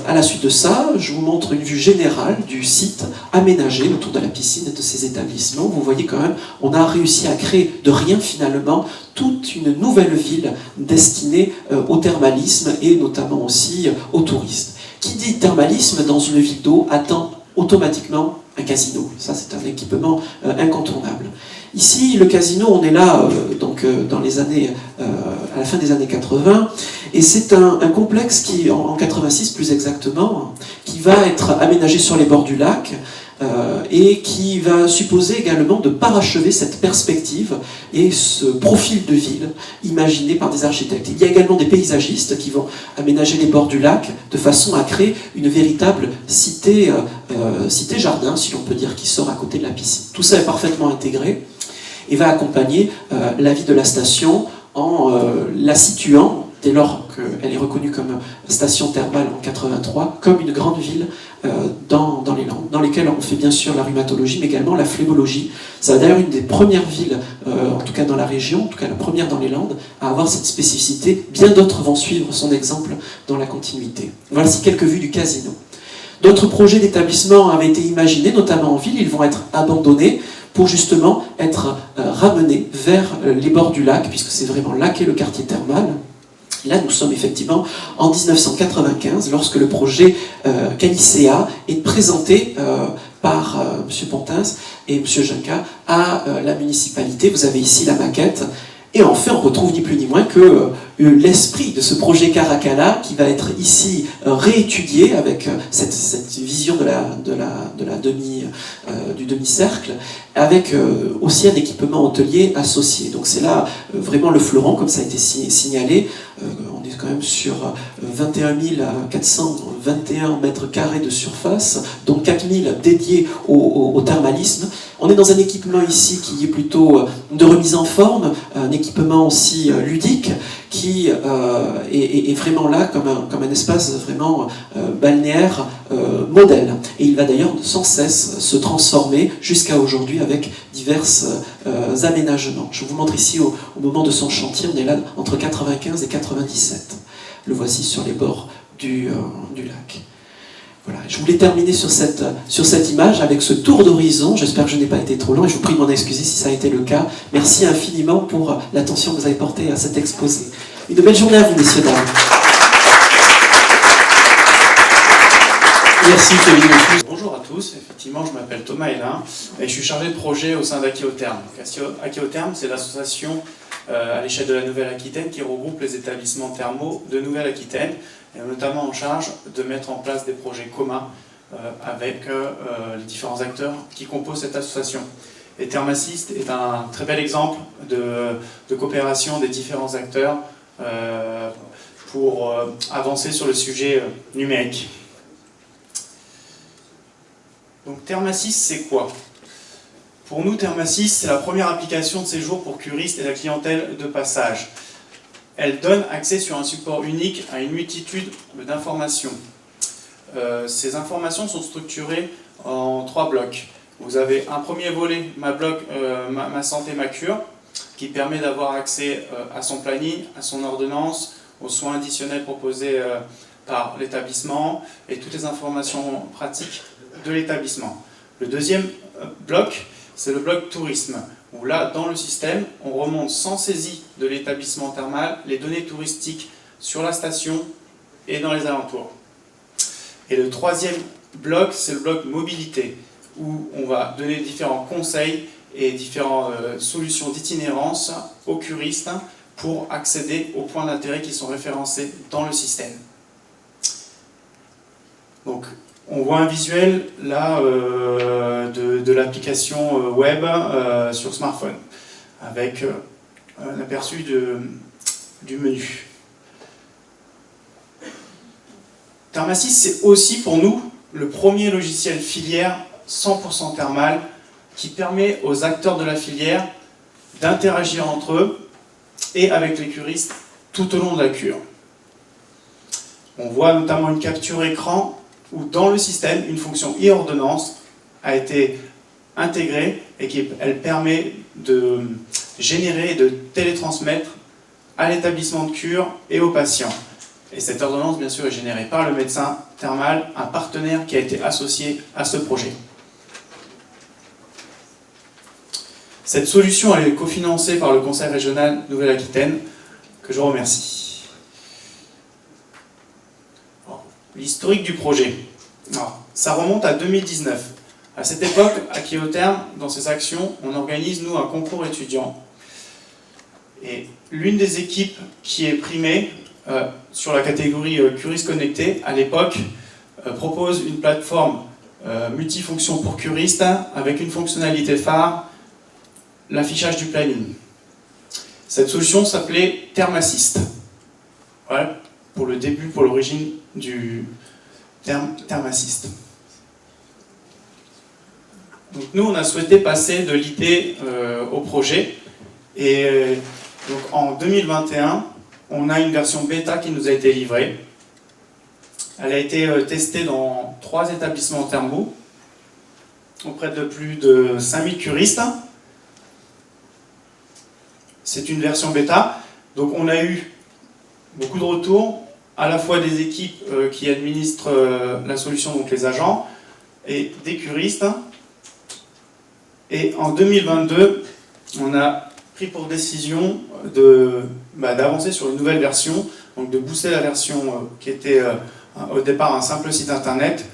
à la suite de ça, je vous montre une vue générale du site aménagé autour de la piscine et de ces établissements. Vous voyez quand même, on a réussi à créer de rien finalement toute une nouvelle ville destinée au thermalisme et notamment aussi aux touristes. Qui dit thermalisme dans une ville d'eau attend automatiquement un casino. Ça, c'est un équipement incontournable. Ici, le casino, on est là dans les années, à la fin des années 80, et c'est un complexe qui, en 86 plus exactement, qui va être aménagé sur les bords du lac, et qui va supposer également de parachever cette perspective et ce profil de ville imaginé par des architectes. Il y a également des paysagistes qui vont aménager les bords du lac de façon à créer une véritable cité-jardin, si l'on peut dire, qui sort à côté de la piscine. Tout ça est parfaitement intégré et va accompagner la vie de la station en la situant, dès lors qu'elle est reconnue comme station thermale en 83, comme une grande ville dans les Landes, dans lesquelles on fait bien sûr la rhumatologie, mais également la phlébologie. C'est d'ailleurs une des premières villes, en tout cas dans la région, en tout cas la première dans les Landes, à avoir cette spécificité. Bien d'autres vont suivre son exemple dans la continuité. Voici quelques vues du casino. D'autres projets d'établissement avaient été imaginés, notamment en ville. Ils vont être abandonnés pour justement être ramenés vers les bords du lac, puisque c'est vraiment là qu'est le quartier thermal. Là, nous sommes effectivement en 1995, lorsque le projet Calicea est présenté par M. Pontins et M. Junca à la municipalité. Vous avez ici la maquette. Et enfin, on retrouve ni plus ni moins que l'esprit de ce projet Caracalla qui va être ici réétudié avec cette vision du demi-cercle, avec aussi un équipement hôtelier associé. Donc c'est là vraiment le fleuron, comme ça a été signalé. On est quand même sur 21 421 mètres carrés de surface, dont 4 000 dédiés au thermalisme. On est dans un équipement ici qui est plutôt de remise en forme, un équipement aussi ludique, qui est vraiment là comme un espace vraiment balnéaire modèle. Et il va d'ailleurs sans cesse se transformer jusqu'à aujourd'hui avec divers aménagements. Je vous montre ici au moment de son chantier, on est là entre 95 et 97. Le voici sur les bords du lac. Voilà. Je voulais terminer sur cette image avec ce tour d'horizon. J'espère que je n'ai pas été trop long et je vous prie de m'en excuser si ça a été le cas. Merci infiniment pour l'attention que vous avez portée à cet exposé. Une belle journée à vous, messieurs, dames. Merci Kevin. Bonjour à tous, effectivement je m'appelle Thomas Hélin et je suis chargé de projet au sein d'Aquéotherme. Aquéotherme, c'est l'association à l'échelle de la Nouvelle-Aquitaine qui regroupe les établissements thermaux de Nouvelle-Aquitaine et notamment en charge de mettre en place des projets communs avec les différents acteurs qui composent cette association. Et Thermassist est un très bel exemple de coopération des différents acteurs pour avancer sur le sujet numérique. Donc Thermassist, c'est quoi? Pour nous, Thermassist, c'est la première application de séjour pour curistes et la clientèle de passage. Elle donne accès sur un support unique à une multitude d'informations. Ces informations sont structurées en 3 blocs. Vous avez un premier volet, ma santé, ma cure, qui permet d'avoir accès à son planning, à son ordonnance, aux soins additionnels proposés par l'établissement et toutes les informations pratiques de l'établissement. Le deuxième bloc, c'est le bloc tourisme, où là, dans le système, on remonte sans saisie de l'établissement thermal les données touristiques sur la station et dans les alentours. Et le troisième bloc, c'est le bloc mobilité, où on va donner différents conseils et différentes solutions d'itinérance aux curistes pour accéder aux points d'intérêt qui sont référencés dans le système. Donc, on voit un visuel là de l'application web sur smartphone avec un aperçu du menu. Thermassist, c'est aussi pour nous le premier logiciel filière 100% thermal qui permet aux acteurs de la filière d'interagir entre eux et avec les curistes tout au long de la cure. On voit notamment une capture écran où dans le système, une fonction e-ordonnance a été intégrée et elle permet de générer et de télétransmettre à l'établissement de cure et aux patients Et cette ordonnance, bien sûr, est générée par le médecin thermal, un partenaire qui a été associé à ce projet. Cette solution, elle est cofinancée par le Conseil régional Nouvelle-Aquitaine, que je remercie. L'historique du projet. Alors, ça remonte à 2019. À cette époque, à Kyotherm, dans ses actions, on organise, nous, un concours étudiant. Et l'une des équipes qui est primée sur la catégorie Curis Connecté, à l'époque, propose une plateforme multifonction pour curistes avec une fonctionnalité phare, l'affichage du planning. Cette solution s'appelait Thermassist. Voilà pour le début, pour l'origine du terme Thermassist. Donc nous, on a souhaité passer de l'idée au projet. Et donc en 2021, on a une version bêta qui nous a été livrée. Elle a été testée dans 3 établissements thermaux, auprès de plus de 5000 curistes. C'est une version bêta. Donc on a eu beaucoup de retours, à la fois des équipes qui administrent la solution, donc les agents, et des curistes. Et en 2022, on a pris pour décision d'avancer sur une nouvelle version, donc de booster la version qui était au départ un simple site internet,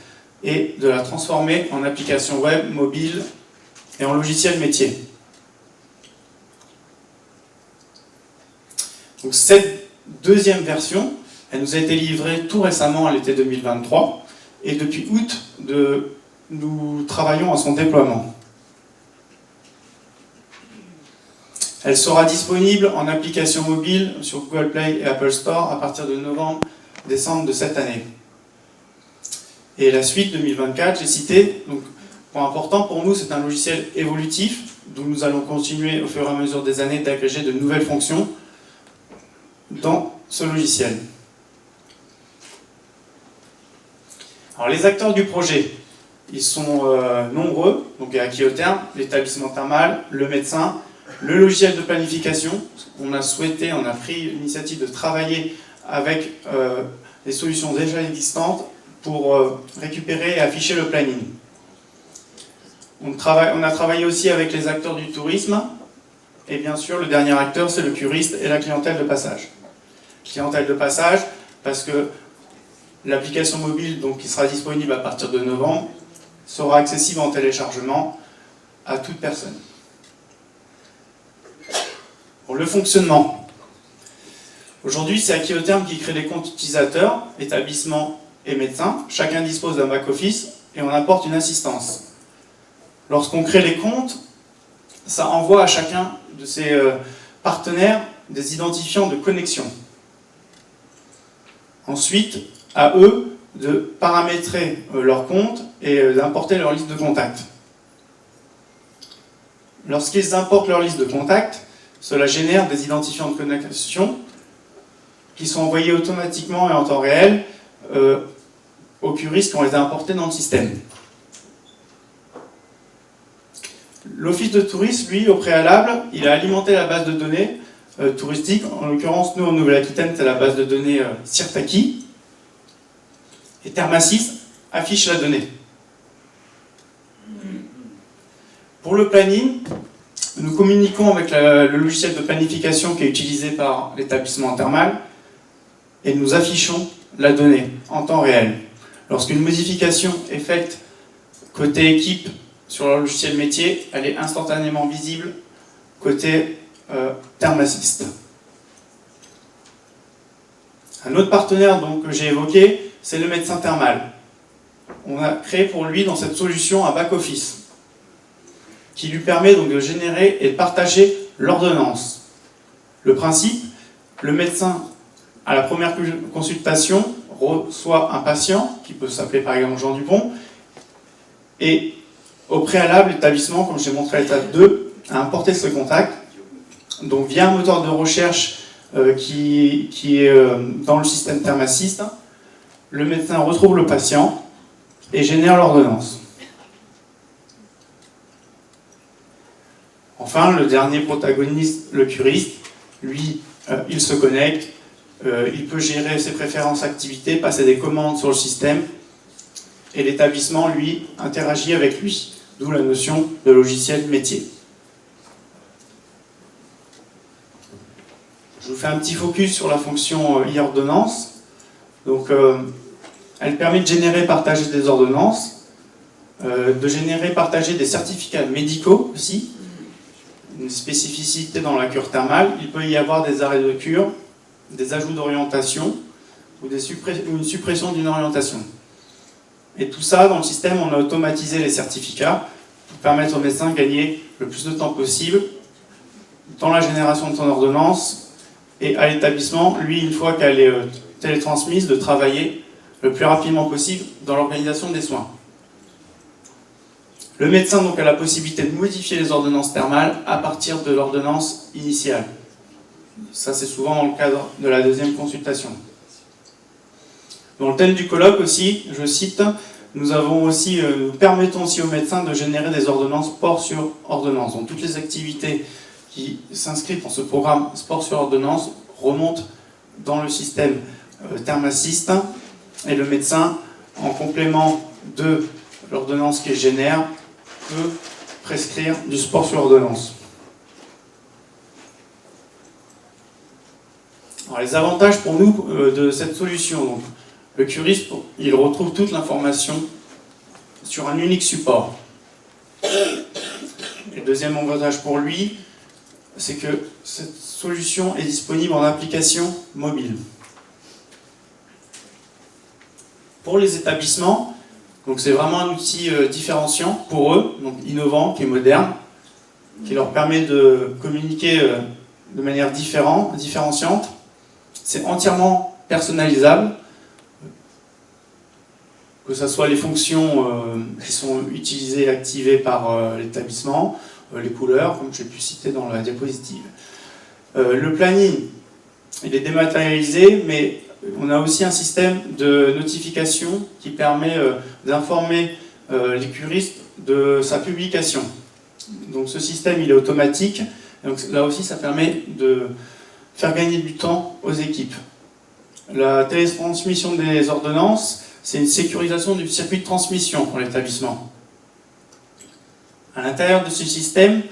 et de la transformer en application web, mobile et en logiciel métier. Donc cette deuxième version, elle nous a été livrée tout récemment à l'été 2023, et depuis août, nous travaillons à son déploiement. Elle sera disponible en application mobile sur Google Play et Apple Store à partir de novembre-décembre de cette année. Et la suite 2024, j'ai cité, donc, point important pour nous, c'est un logiciel évolutif, dont nous allons continuer au fur et à mesure des années d'agréger de nouvelles fonctions dans ce logiciel. Alors les acteurs du projet, ils sont nombreux, donc il y a Kyotherm, l'établissement thermal, le médecin, le logiciel de planification. On a pris l'initiative de travailler avec des solutions déjà existantes pour récupérer et afficher le planning. On a travaillé aussi avec les acteurs du tourisme, et bien sûr le dernier acteur c'est le curiste et la clientèle de passage. Clientèle de passage parce que l'application mobile, donc, qui sera disponible à partir de novembre, sera accessible en téléchargement à toute personne. Pour le fonctionnement. Aujourd'hui, c'est Kyotherm qui crée les comptes utilisateurs, établissements et médecins. Chacun dispose d'un back-office et on apporte une assistance. Lorsqu'on crée les comptes, ça envoie à chacun de ces partenaires des identifiants de connexion. Ensuite, à eux de paramétrer leur compte et d'importer leur liste de contacts. Lorsqu'ils importent leur liste de contacts, cela génère des identifiants de connexion qui sont envoyés automatiquement et en temps réel aux curistes qui ont été importés dans le système. L'office de tourisme, lui, au préalable, il a alimenté la base de données touristique. En l'occurrence, nous, en Nouvelle-Aquitaine, c'est la base de données Sirtaki. Et Thermassist affiche la donnée. Pour le planning, nous communiquons avec le logiciel de planification qui est utilisé par l'établissement thermal et nous affichons la donnée en temps réel. Lorsqu'une modification est faite côté équipe sur le logiciel métier, elle est instantanément visible côté Thermassist. Un autre partenaire donc, que j'ai évoqué, c'est le médecin thermal. On a créé pour lui dans cette solution un back-office qui lui permet donc de générer et de partager l'ordonnance. Le principe, le médecin, à la première consultation, reçoit un patient, qui peut s'appeler par exemple Jean Dupont, et au préalable, l'établissement, comme j'ai montré à l'étape 2, a importé ce contact, donc via un moteur de recherche qui est dans le système Thermassist, le médecin retrouve le patient et génère l'ordonnance. Enfin, le dernier protagoniste, le curiste, lui, il se connecte, il peut gérer ses préférences activités, passer des commandes sur le système, et l'établissement, lui, interagit avec lui, d'où la notion de logiciel métier. Je vous fais un petit focus sur la fonction e-ordonnance. Donc, elle permet de générer et partager des ordonnances, de générer et partager des certificats médicaux aussi. Une spécificité dans la cure thermale, il peut y avoir des arrêts de cure, des ajouts d'orientation ou une suppression d'une orientation. Et tout ça, dans le système, on a automatisé les certificats pour permettre au médecin de gagner le plus de temps possible dans la génération de son ordonnance et à l'établissement, lui, une fois qu'elle est télétransmise, de travailler le plus rapidement possible dans l'organisation des soins. Le médecin donc, a la possibilité de modifier les ordonnances thermales à partir de l'ordonnance initiale. Ça, c'est souvent dans le cadre de la deuxième consultation. Dans le thème du colloque aussi, je cite, nous permettons aussi aux médecins de générer des ordonnances sport sur ordonnance. Donc toutes les activités qui s'inscrivent dans ce programme sport sur ordonnance remontent dans le système Thermassist, et le médecin, en complément de l'ordonnance qu'il génère, peut prescrire du sport sur ordonnance. Alors, les avantages pour nous de cette solution, donc, le curiste, il retrouve toute l'information sur un unique support. Et le deuxième avantage pour lui, c'est que cette solution est disponible en application mobile. Pour les établissements, donc c'est vraiment un outil différenciant pour eux, donc innovant, qui est moderne, qui leur permet de communiquer de manière différenciante. C'est entièrement personnalisable, que ce soit les fonctions qui sont utilisées et activées par l'établissement, les couleurs, comme j'ai pu citer dans la diapositive. Le planning, il est dématérialisé, mais on a aussi un système de notification qui permet d'informer les curistes de sa publication. Donc ce système, il est automatique. Donc là aussi, ça permet de faire gagner du temps aux équipes. La télétransmission des ordonnances, c'est une sécurisation du circuit de transmission pour l'établissement. À l'intérieur de ce système,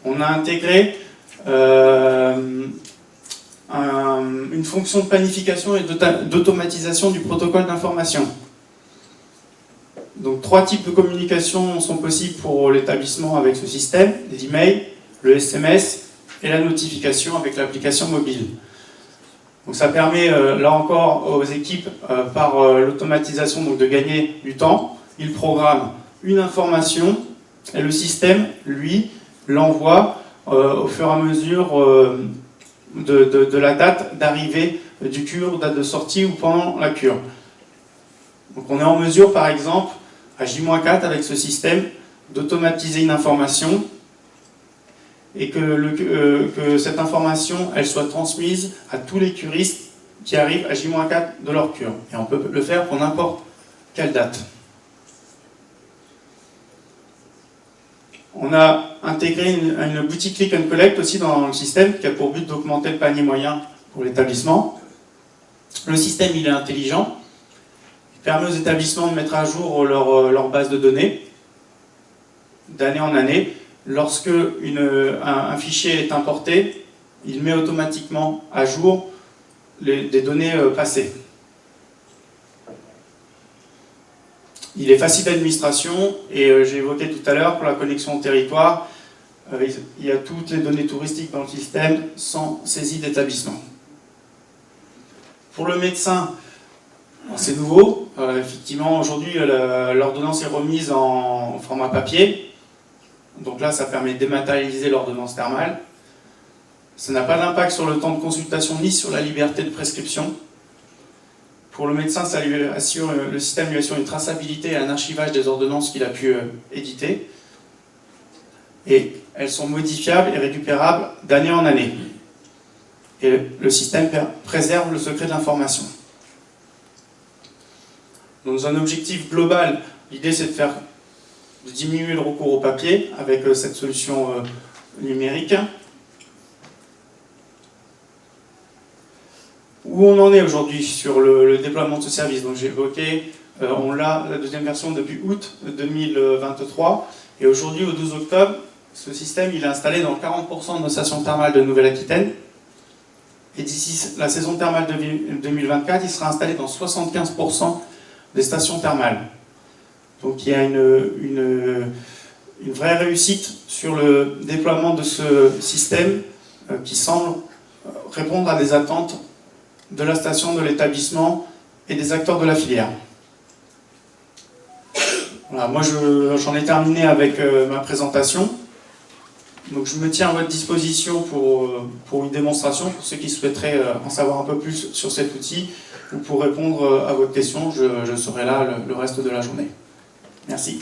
on a intégré une fonction de planification et d'automatisation du protocole d'information. Donc 3 types de communication sont possibles pour l'établissement avec ce système, les emails, le SMS et la notification avec l'application mobile. Donc ça permet là encore aux équipes par l'automatisation de gagner du temps. Ils programment une information et le système, lui, l'envoie au fur et à mesure de la date d'arrivée du cure, date de sortie ou pendant la cure. Donc on est en mesure, par exemple, à J-4 avec ce système, d'automatiser une information et que cette information elle soit transmise à tous les curistes qui arrivent à J-4 de leur cure. Et on peut le faire pour n'importe quelle date. On a intégré une boutique click and collect aussi dans le système qui a pour but d'augmenter le panier moyen pour l'établissement. Le système il est intelligent, il permet aux établissements de mettre à jour leur base de données d'année en année. Lorsque un fichier est importé, il met automatiquement à jour des données passées. Il est facile d'administration et j'ai évoqué tout à l'heure pour la connexion au territoire, il y a toutes les données touristiques dans le système sans saisie d'établissement. Pour le médecin, c'est nouveau. Effectivement, aujourd'hui, l'ordonnance est remise en format papier. Donc là, ça permet de dématérialiser l'ordonnance thermale. Ça n'a pas d'impact sur le temps de consultation ni sur la liberté de prescription. Pour le médecin, le système lui assure une traçabilité et un archivage des ordonnances qu'il a pu éditer. Et elles sont modifiables et récupérables d'année en année. Et le système préserve le secret de l'information. Dans un objectif global, l'idée c'est de diminuer le recours au papier avec cette solution numérique, où où on en est aujourd'hui sur le déploiement de ce service. Donc j'ai évoqué, on l'a, la deuxième version depuis août 2023, et aujourd'hui, au 12 octobre, ce système il est installé dans 40% de nos stations thermales de Nouvelle-Aquitaine, et d'ici la saison thermale de 2024, il sera installé dans 75% des stations thermales. Donc il y a une vraie réussite sur le déploiement de ce système qui semble répondre à des attentes de la station, de l'établissement et des acteurs de la filière. Voilà, moi j'en ai terminé avec ma présentation. Donc je me tiens à votre disposition pour une démonstration, pour ceux qui souhaiteraient en savoir un peu plus sur cet outil, ou pour répondre à votre question, je serai là le reste de la journée. Merci.